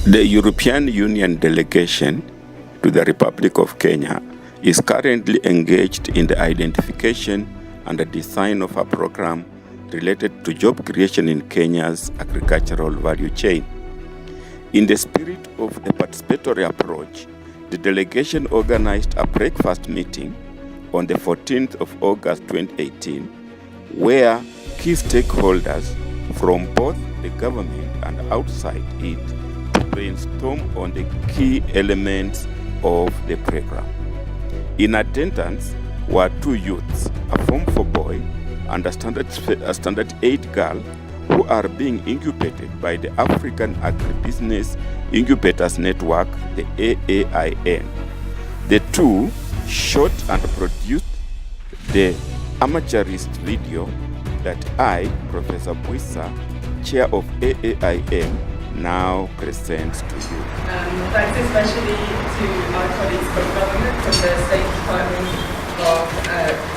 The European Union delegation to the Republic of Kenya is currently engaged in the identification and the design of a program related to job creation in Kenya's agricultural value chain. In the spirit of a participatory approach, the delegation organized a breakfast meeting on the 14th of August 2018, where key stakeholders from both the government and outside it brainstorm on the key elements of the program. In attendance were two youths, a Form 4 boy and a Standard 8 girl, who are being incubated by the African Agribusiness Incubators Network, the AAIN. The two shot and produced the amateurist video that I, Professor Buisa, Chair of AAIN, now presents to you. Thanks especially to our colleagues from government, from the State Department of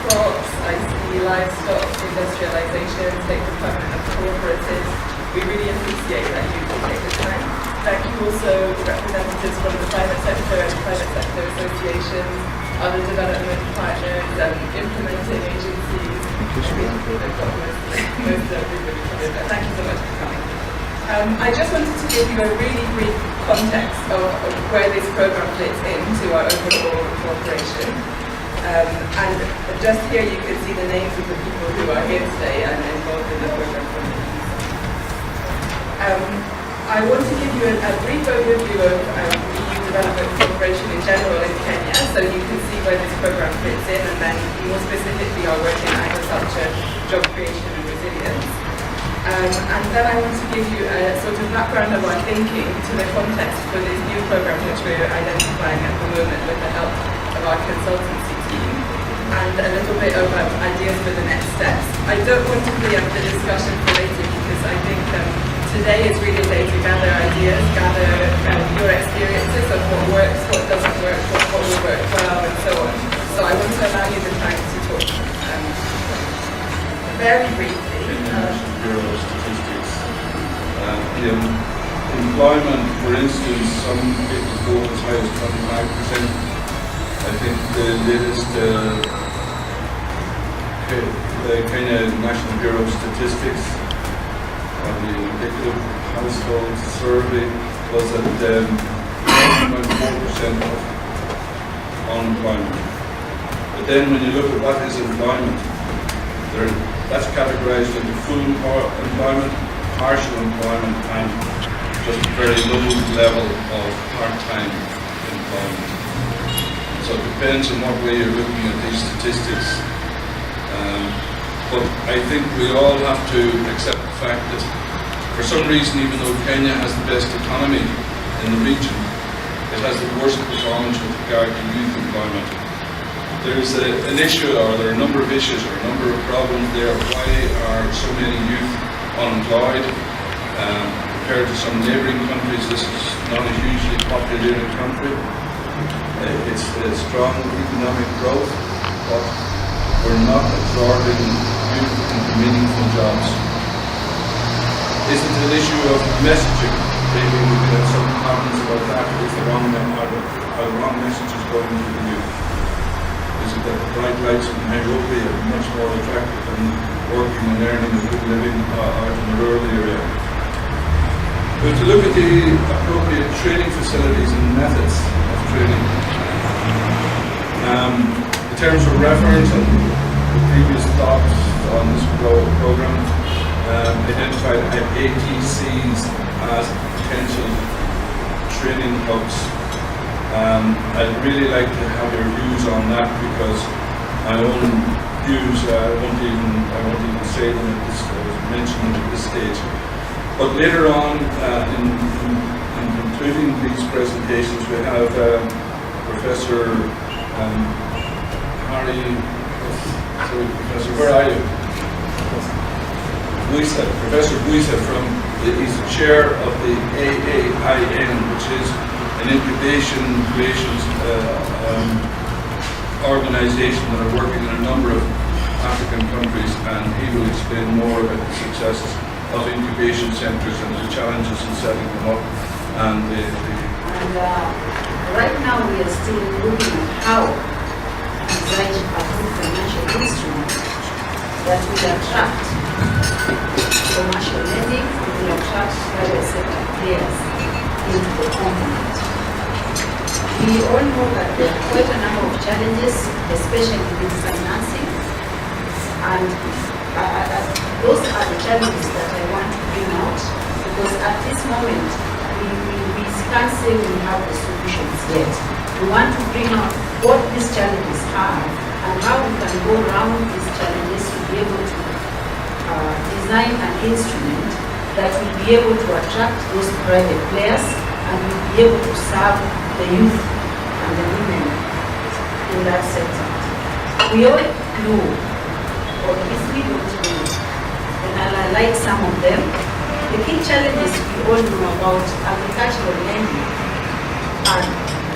Crops, ICT, Livestock, Industrialization, State Department of Cooperatives. We really appreciate that you take the time. Thank you also representatives from the private sector and private sector associations, other development partners, implementing agencies. Most everybody covered that. Thank you so much for coming. I just wanted to give you a really brief context of where this program fits into our overall cooperation. And just here you can see the names of the people who are here today and involved in the program from the I want to give you a brief overview of EU development cooperation in general in Kenya, so you can see where this program fits in, and then more specifically our work in agriculture, job creation and resilience. And then I want to give you a sort of background of our thinking to the context for this new program which we're identifying at the moment with the help of our consultancy team, and a little bit of ideas for the next steps. I don't want to preempt the discussion for later because I think today is really a day to gather ideas, gather your experiences of what works, what doesn't work, what will work well, and so on. So I want to allow you the time to talk. Very briefly. Bureau of Statistics. Employment, for instance, some people go as high as 25%. I think the latest the Kenya National Bureau of Statistics on the indicative household survey was at 9.4% of unemployment. But then when you look at what is employment, that's categorized into full employment, partial employment, and just a very low level of part-time employment. So it depends on what way you're looking at these statistics. But I think we all have to accept the fact that for some reason, even though Kenya has the best economy in the region, it has the worst performance with regard to youth employment. There's an issue, or there are a number of issues, or a number of problems there. Why are so many youth unemployed? Compared to some neighbouring countries, this is not a hugely populated country. It's a strong economic growth, but we're not absorbing youth into meaningful jobs. Is it an issue of messaging? Maybe we could have some comments about that. Is the wrong messages going to the youth? Is it that the bright lights in Nairobi are much more attractive than working and earning a good living out in the rural area? But to look at the appropriate training facilities and methods of training. In terms of reference and the previous thoughts on this program, identified ATCs as potential training hubs. I'd really like to have your views on that, because my own views I won't even say them at this, mention them at this stage. But later on, in concluding these presentations, we have Professor where are you? Buisa, Professor Buisa he's the chair of the AAIN, which is an incubation creations organization that are working in a number of African countries, and he will explain more about the successes of incubation centres and the challenges in setting them up. And right now we are still looking at how to design a good financial instrument that will attract commercial lending and will attract private sector players into the component. We all know that there are quite a number of challenges, especially with financing, and those are the challenges that I want to bring out, because at this moment we can't say we have the solutions yet. We want to bring out what these challenges are and how we can go around these challenges to be able to design an instrument that will be able to attract those private players and will be able to serve the youth and the women in that sector. We all know, or if we don't know, and I'll highlight some of them. The key challenges we all know about agricultural lending are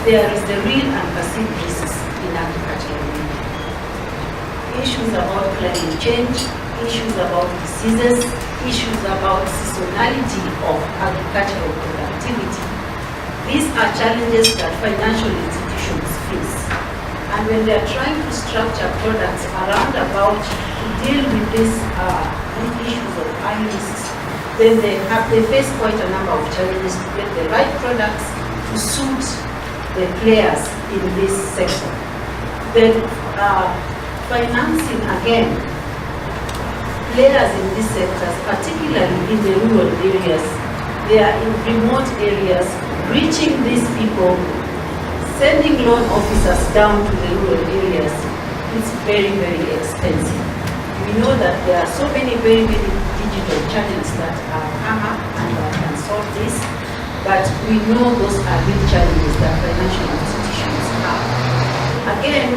there is the real and perceived risks in agricultural lending. Issues about climate change, issues about diseases, issues about seasonality of agricultural productivity. These are challenges that financial institutions face. And when they are trying to structure products around about to deal with these issues of high risks, then they face quite a number of challenges to get the right products to suit the players in this sector. Then financing, again, players in these sectors, particularly in the rural areas, they are in remote areas, reaching these people, sending loan officers down to the rural areas, it's very, very expensive. We know that there are so many very digital channels that are come up and can solve this, but we know those are big challenges that financial institutions have. Again,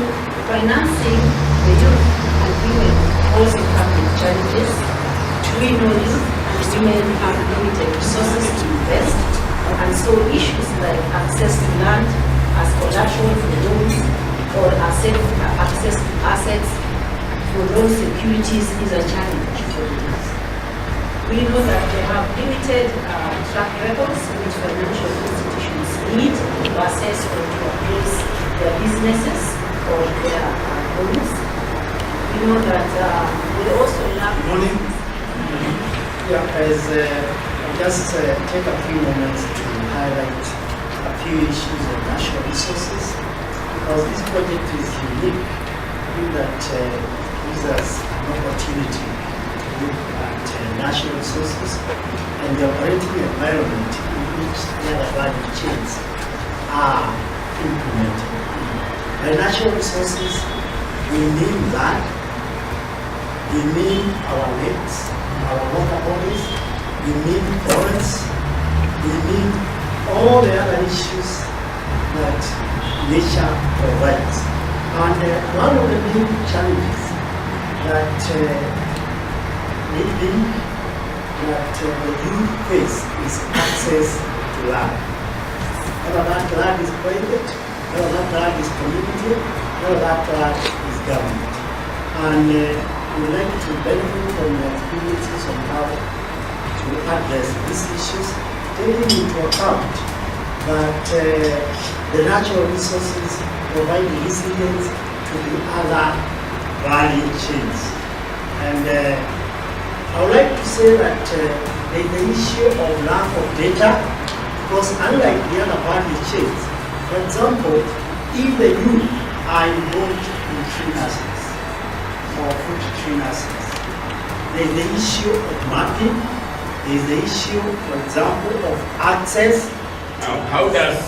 financing the youth and women also come with challenges. We know youth and women have limited resources to invest, and so issues like access to land as collateral for loans or access to assets for loan securities is a challenge for the youth. We know that they have limited track records which financial institutions need to assess or to appraise their businesses or their loans. We know that we also lack. Morning. Yeah, just take a few moments to highlight a few issues of natural resources, because this project is unique in that gives us an opportunity to look at natural resources and the operating environment in which the other value chains are implemented. By natural resources, we mean land, we mean our lakes, our water bodies, we mean forests, we mean all the other issues that nature provides. And one of the big challenges that the youth face is access to land. Whether that land is private, whether that land is community, whether that land is government. And we would like to benefit from the experiences on how to address these issues, taking into account that the natural resources provide resilience to the other value chains. And I would like to say that the issue of lack of data, because unlike the other value chains, for example, if the youth are involved in tree nurseries or fruit tree nurseries, there is the issue of mapping, there is the issue, for example, of access. Now, how does,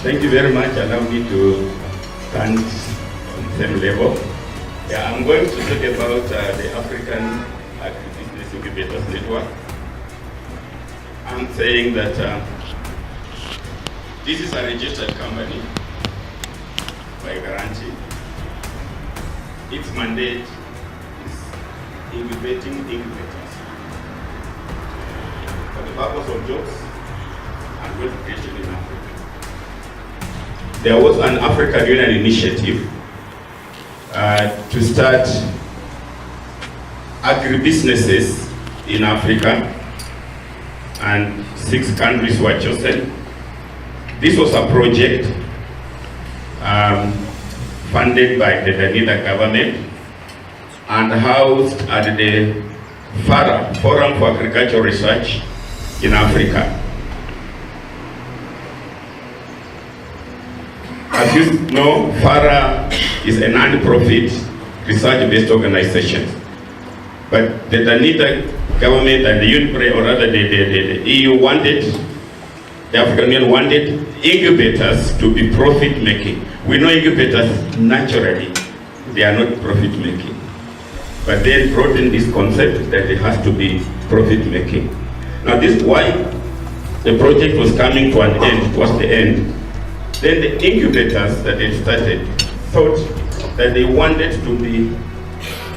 thank you very much, allow me to stand on the same level. Yeah, I'm going to talk about the African Agribusiness Incubators Network. I'm saying that this is a registered company by guarantee. Its mandate is incubating incubators for the purpose of jobs and wealth creation in Africa. There was an African Union initiative to start agribusinesses in Africa, and 6 countries were chosen. This was a project funded by the Danida government and housed at the FARA, Forum for Agricultural Research in Africa. As you know, FARA is a non-profit research-based organization. But the Danida government and the UNIPRE, or rather the EU wanted, the African Union wanted incubators to be profit-making. We know incubators naturally, they are not profit-making. But they brought in this concept that it has to be profit-making. Now this is why the project was coming to an end, towards the end. Then the incubators that they started thought that they wanted to be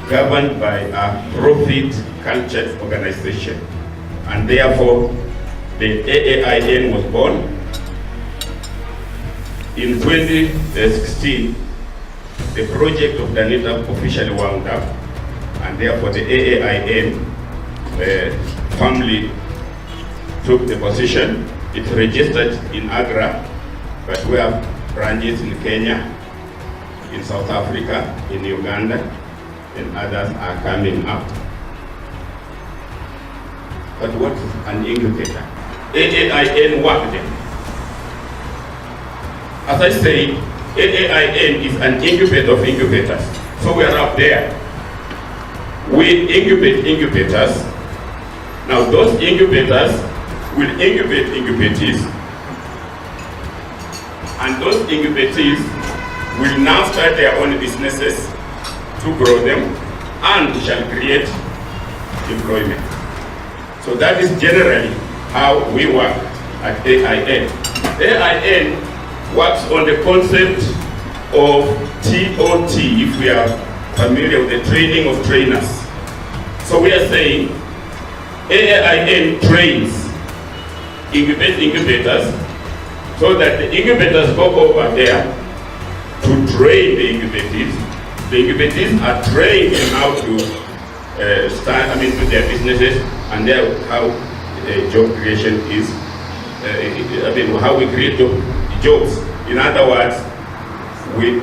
governed by a profit-cultured organization. And therefore, the AAIN was born. In 2016, the project of Danida officially wound up, and therefore the AAIN family took the position. It registered in Agra, but we have branches in Kenya, in South Africa, in Uganda, and others are coming up. But what is an incubator? AAIN worked them. As I say, AAIN is an incubator of incubators. So we are up there. We incubate incubators. Now those incubators will incubate incubatees. And those incubatees will now start their own businesses to grow them and shall create employment. So that is generally how we work at AAIN. AAIN works on the concept of TOT, if we are familiar with the training of trainers. So we are saying AAIN trains incubators so that the incubators go over there to train the incubatees. The incubatees are trained in how to start, with their businesses, and how job creation is, how we create jobs. In other words, we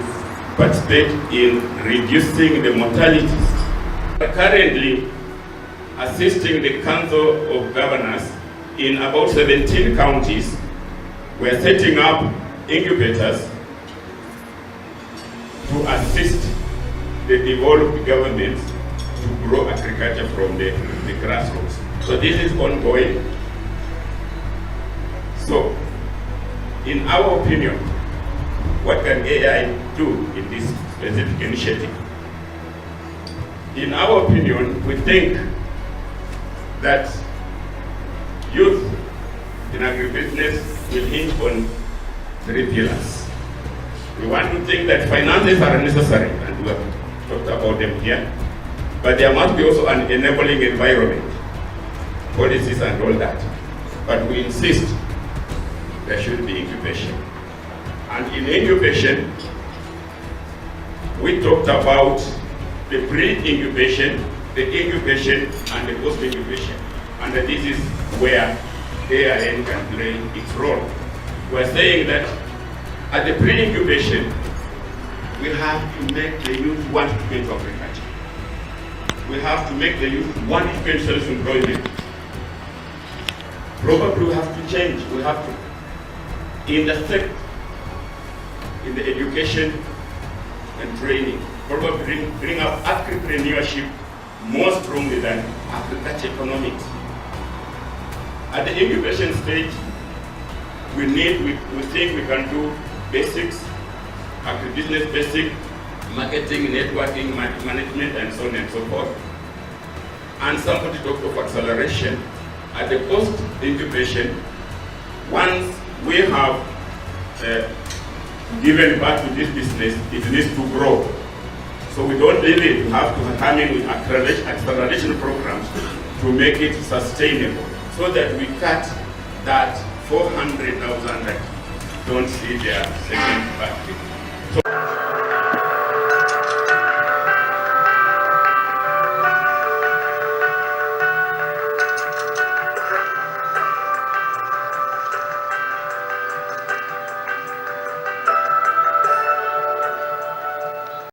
participate in reducing the mortalities. We're currently assisting the Council of Governors in about 17 counties. We're setting up incubators to assist the developed governments to grow agriculture from the grassroots. So this is ongoing. So, in our opinion, what can AI do in this specific initiative? In our opinion, we think that youth in agribusiness will hinge on 3 pillars. We want to think that finances are necessary, and we have talked about them here, but there must be also an enabling environment, policies and all that. But we insist there should be incubation. And in incubation, we talked about the pre-incubation, the incubation, and the post-incubation. And this is where AAIN can play its role. We're saying that at the pre-incubation, we have to make the youth want to get to agriculture. We have to make the youth want to get self-employment. Probably we have to change. We have to intersect in the education and training. Probably bring up entrepreneurship more strongly than agriculture economics. At the incubation stage, we think we can do basics, agribusiness basic, marketing, networking, management, and so on and so forth. And somebody talked of acceleration. At the post-incubation, once we have given back to this business, it needs to grow. So we don't really have to come in with acceleration programs to make it sustainable, so that we cut that 400,000 that don't see their second factory. So